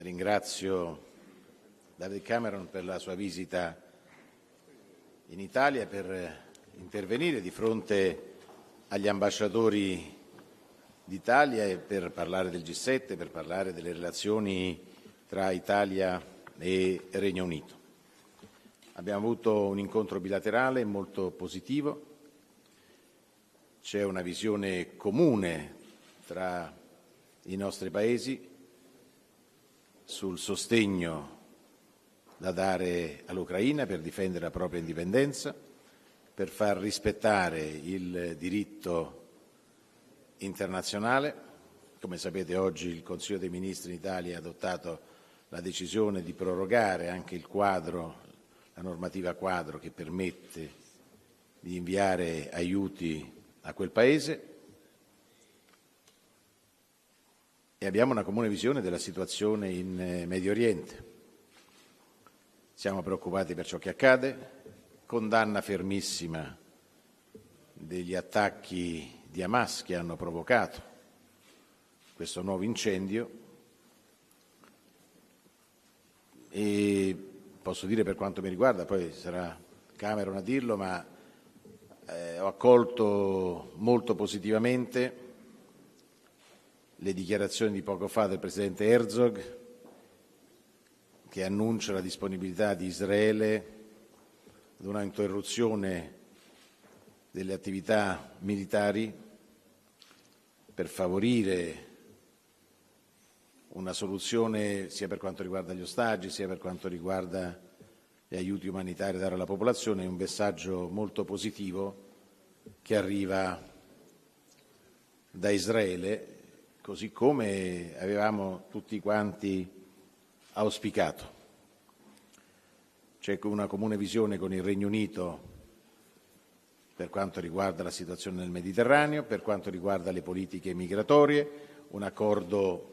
Ringrazio David Cameron per la sua visita in Italia per intervenire di fronte agli ambasciatori d'Italia e per parlare del G7, per parlare delle relazioni tra Italia e Regno Unito. Abbiamo avuto un incontro bilaterale molto positivo, c'è una visione comune tra i nostri paesi sul sostegno da dare all'Ucraina per difendere la propria indipendenza, per far rispettare il diritto internazionale. Come sapete, oggi il Consiglio dei Ministri in Italia ha adottato la decisione di prorogare anche il quadro, la normativa quadro che permette di inviare aiuti a quel Paese. E abbiamo una comune visione della situazione in Medio Oriente. Siamo preoccupati per ciò che accade, condanna fermissima degli attacchi di Hamas che hanno provocato questo nuovo incendio e posso dire, per quanto mi riguarda, poi sarà Cameron a dirlo, ma ho accolto molto positivamente le dichiarazioni di poco fa del Presidente Herzog, che annuncia la disponibilità di Israele ad una interruzione delle attività militari per favorire una soluzione sia per quanto riguarda gli ostaggi, sia per quanto riguarda gli aiuti umanitari da dare alla popolazione. È un messaggio molto positivo che arriva da Israele, così come avevamo tutti quanti auspicato. C'è una comune visione con il Regno Unito per quanto riguarda la situazione nel Mediterraneo, per quanto riguarda le politiche migratorie, un accordo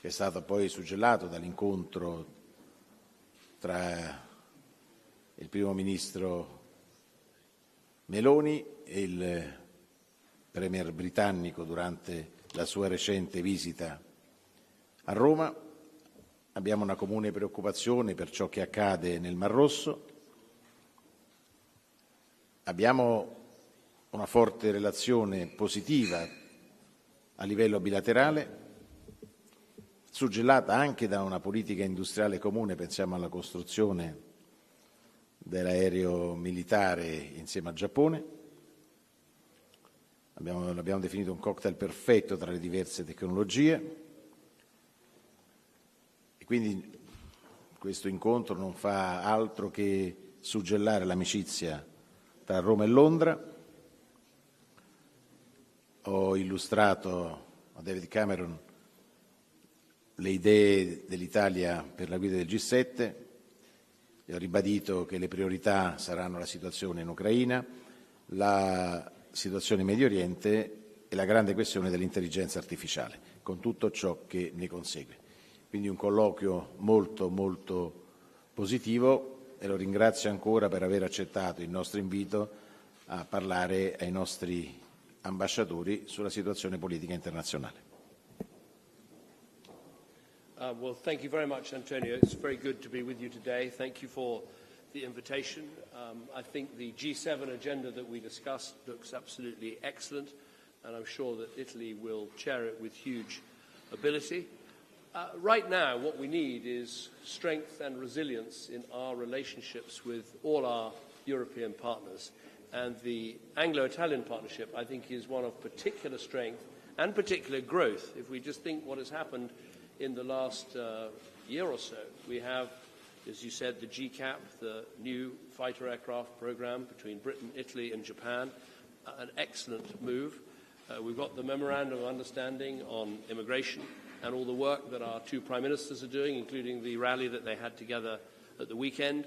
che è stato poi suggellato dall'incontro tra il primo ministro Meloni e il premier britannico durante la sua recente visita a Roma. Abbiamo una comune preoccupazione per ciò che accade nel Mar Rosso. Abbiamo una forte relazione positiva a livello bilaterale, suggellata anche da una politica industriale comune. Pensiamo alla costruzione dell'aereo militare insieme al Giappone. L'abbiamo definito un cocktail perfetto tra le diverse tecnologie e quindi questo incontro non fa altro che suggellare l'amicizia tra Roma e Londra. Ho illustrato a David Cameron le idee dell'Italia per la guida del G7 e ho ribadito che le priorità saranno la situazione in Ucraina, la situazione in Medio Oriente e la grande questione dell'intelligenza artificiale, con tutto ciò che ne consegue. Quindi un colloquio molto molto positivo e lo ringrazio ancora per aver accettato il nostro invito a parlare ai nostri ambasciatori sulla situazione politica internazionale. Well, thank you very much, Antonio. It's very good to be with you today. Thank you for the invitation. I think the G7 agenda that we discussed looks absolutely excellent, and I'm sure that Italy will chair it with huge ability. Right now, what we need is strength and resilience in our relationships with all our European partners. And the Anglo-Italian partnership, I think, is one of particular strength and particular growth. If we just think what has happened in the last year or so, we have, as you said, the GCAP, the new fighter aircraft program between Britain, Italy and Japan, an excellent move. We've got the Memorandum of Understanding on immigration and all the work that our two Prime Ministers are doing, including the rally that they had together at the weekend.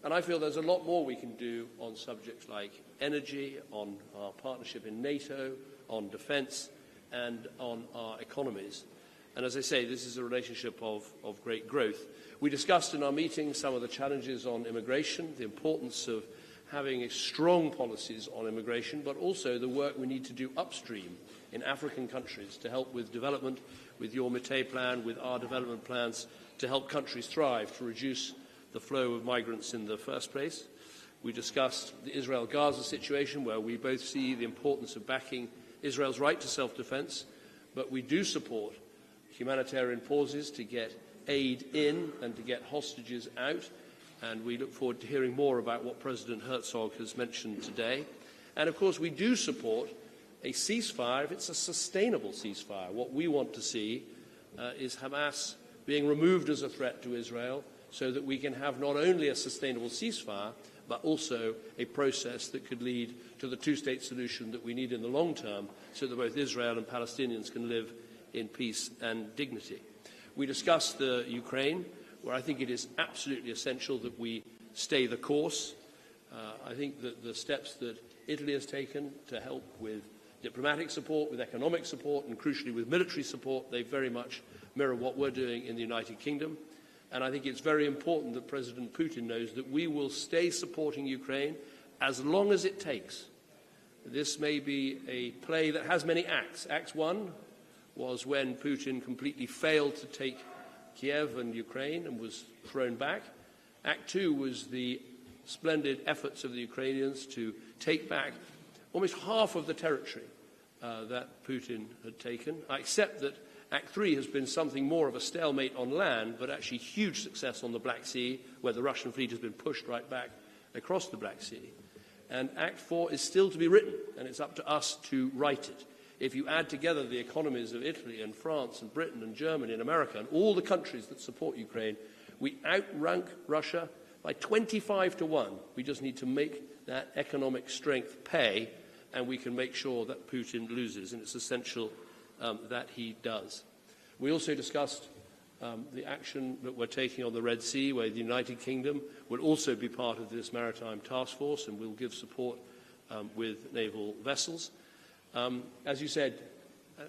And I feel there's a lot more we can do on subjects like energy, on our partnership in NATO, on defence and on our economies. And as I say, this is a relationship of great growth. We discussed in our meeting some of the challenges on immigration, the importance of having strong policies on immigration, but also the work we need to do upstream in African countries to help with development, with your Mete plan, with our development plans, to help countries thrive, to reduce the flow of migrants in the first place. We discussed the Israel-Gaza situation, where we both see the importance of backing Israel's right to self-defense, but we do support humanitarian pauses to get aid in and to get hostages out, and we look forward to hearing more about what President Herzog has mentioned today. And of course, we do support a ceasefire if it's a sustainable ceasefire. What we want to see is Hamas being removed as a threat to Israel, so that we can have not only a sustainable ceasefire, but also a process that could lead to the two-state solution that we need in the long term, so that both Israel and Palestinians can live in peace and dignity. We discussed the Ukraine, where I think it is absolutely essential that we stay the course. I think that the steps that Italy has taken to help with diplomatic support, with economic support, and crucially with military support, they very much mirror what we're doing in the United Kingdom. And I think it's very important that President Putin knows that we will stay supporting Ukraine as long as it takes. This may be a play that has many acts. Act 1 was when Putin completely failed to take Kiev and Ukraine and was thrown back. Act 2 was the splendid efforts of the Ukrainians to take back almost half of the territory that Putin had taken. I accept that Act 3 has been something more of a stalemate on land, but actually huge success on the Black Sea, where the Russian fleet has been pushed right back across the Black Sea. And Act 4 is still to be written, and it's up to us to write it. If you add together the economies of Italy and France and Britain and Germany and America and all the countries that support Ukraine, we outrank Russia by 25 to 1. We just need to make that economic strength pay, and we can make sure that Putin loses, and it's essential that he does. We also discussed the action that we're taking on the Red Sea, where the United Kingdom will also be part of this maritime task force and will give support with naval vessels. As you said,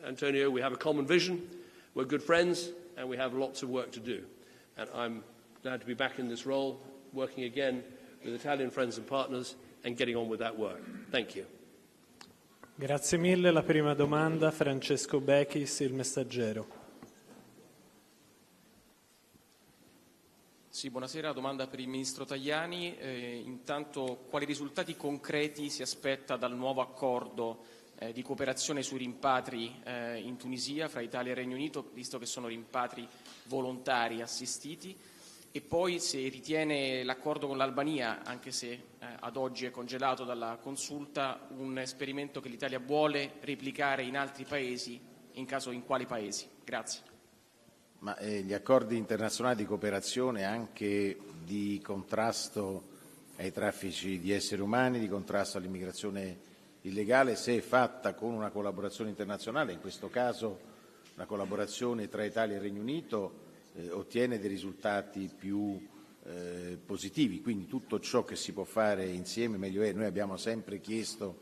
Antonio, we have a common vision, we're good friends, and we have lots of work to do. And I'm glad to be back in this role, working again with Italian friends and partners and getting on with that work. Thank you. Grazie mille. La prima domanda, Francesco Bechis, Il Messaggero. Sì, buonasera. Domanda per il Ministro Tajani. Intanto, quali risultati concreti si aspetta dal nuovo accordo di cooperazione sui rimpatri in Tunisia fra Italia e Regno Unito, visto che sono rimpatri volontari assistiti? E poi se ritiene l'accordo con l'Albania, anche se ad oggi è congelato dalla consulta, un esperimento che l'Italia vuole replicare in altri paesi, in caso in quali paesi? Grazie. Ma gli accordi internazionali di cooperazione anche di contrasto ai traffici di esseri umani, di contrasto all'immigrazione illegale, se è fatta con una collaborazione internazionale, in questo caso una collaborazione tra Italia e Regno Unito, ottiene dei risultati più positivi, quindi tutto ciò che si può fare insieme meglio è. Noi abbiamo sempre chiesto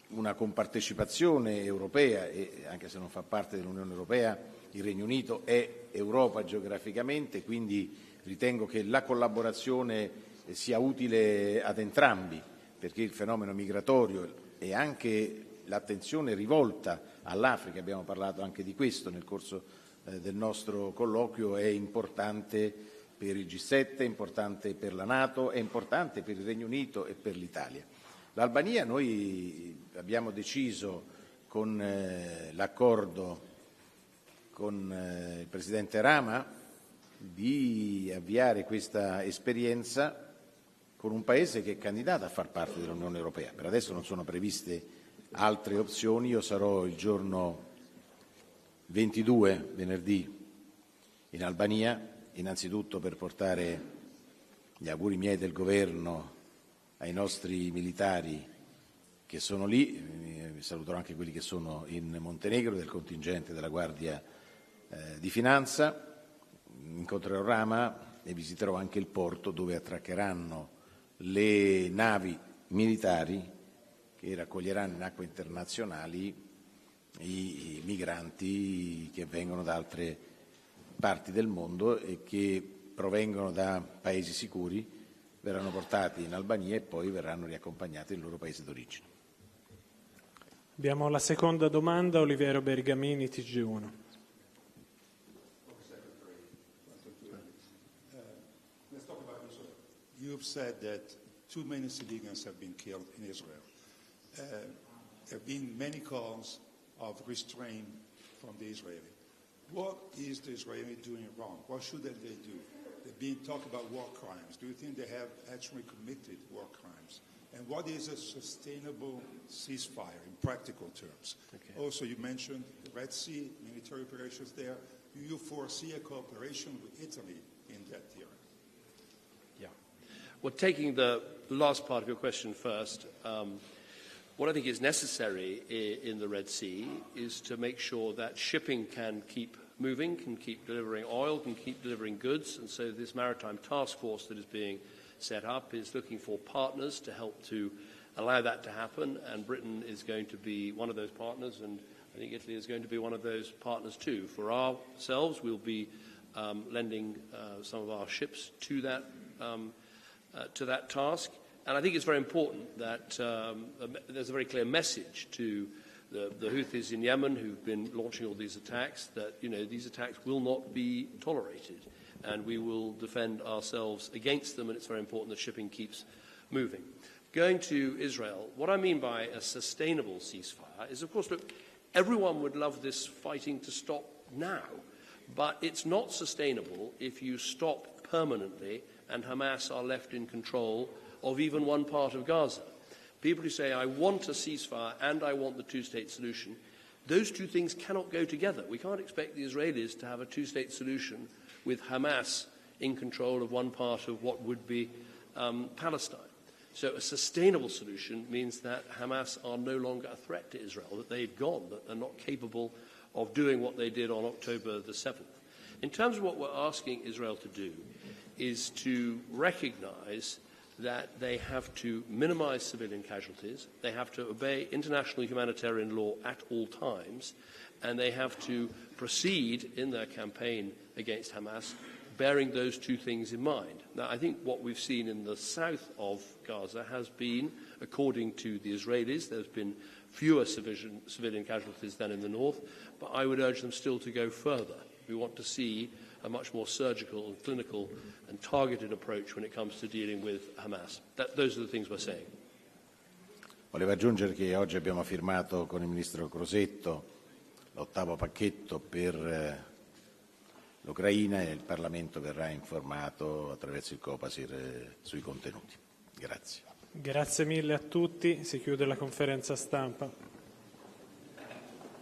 una compartecipazione europea e anche se non fa parte dell'Unione Europea il Regno Unito è Europa geograficamente, quindi ritengo che la collaborazione sia utile ad entrambi, perché il fenomeno migratorio e anche l'attenzione rivolta all'Africa, abbiamo parlato anche di questo nel corso del nostro colloquio, è importante per il G7, è importante per la Nato, è importante per il Regno Unito e per l'Italia. L'Albania noi abbiamo deciso con l'accordo con il Presidente Rama di avviare questa esperienza con un Paese che è candidato a far parte dell'Unione Europea. Per adesso non sono previste altre opzioni, io sarò il giorno 22, venerdì, in Albania, innanzitutto per portare gli auguri miei del governo ai nostri militari che sono lì, saluterò anche quelli che sono in Montenegro del contingente della Guardia di Finanza, incontrerò Rama e visiterò anche il porto dove attraccheranno le navi militari che raccoglieranno in acque internazionali i migranti che vengono da altre parti del mondo e che provengono da paesi sicuri verranno portati in Albania e poi verranno riaccompagnati nel loro paese d'origine. Abbiamo la seconda domanda, Oliviero Bergamini, TG1. Let's talk about Israel. You've said that 2 million civilians have been killed in Israel. There have been many calls of restraint from the Israeli. What is the Israeli doing wrong? What should they do? They've been talking about war crimes. Do you think they have actually committed war crimes? And what is a sustainable ceasefire in practical terms? Okay. Also, you mentioned the Red Sea, military operations there. Do you foresee a cooperation with Italy in that area? Yeah. Well, taking the last part of your question first, what I think is necessary in the Red Sea is to make sure that shipping can keep moving, can keep delivering oil, can keep delivering goods. And so this maritime task force that is being set up is looking for partners to help to allow that to happen. And Britain is going to be one of those partners, and I think Italy is going to be one of those partners too. For ourselves, we'll be lending some of our ships to that task. And I think it's very important that there's a very clear message to the Houthis in Yemen who've been launching all these attacks that, these attacks will not be tolerated and we will defend ourselves against them, and it's very important that shipping keeps moving. Going to Israel, what I mean by a sustainable ceasefire is, of course, look, everyone would love this fighting to stop now, but it's not sustainable if you stop permanently and Hamas are left in control of even one part of Gaza. People who say, I want a ceasefire and I want the two-state solution, those two things cannot go together. We can't expect the Israelis to have a two-state solution with Hamas in control of one part of what would be Palestine. So a sustainable solution means that Hamas are no longer a threat to Israel, that they've gone, that they're not capable of doing what they did on October the 7th. In terms of what we're asking Israel to do is to recognize that they have to minimize civilian casualties, they have to obey international humanitarian law at all times, and they have to proceed in their campaign against Hamas bearing those two things in mind. Now, I think what we've seen in the south of Gaza has been, according to the Israelis, there's been fewer civilian casualties than in the north, but I would urge them still to go further. We want to see a much more surgical and clinical and targeted approach when it comes to dealing with Hamas. Those are the things we're saying. Volevo aggiungere che oggi abbiamo firmato con il Ministro Crosetto l'8º pacchetto per l'Ucraina e il Parlamento verrà informato attraverso il Copasir sui contenuti. Grazie. Grazie mille a tutti, si chiude la conferenza stampa.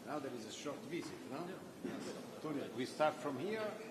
Now there is a short visit, no? We start from here.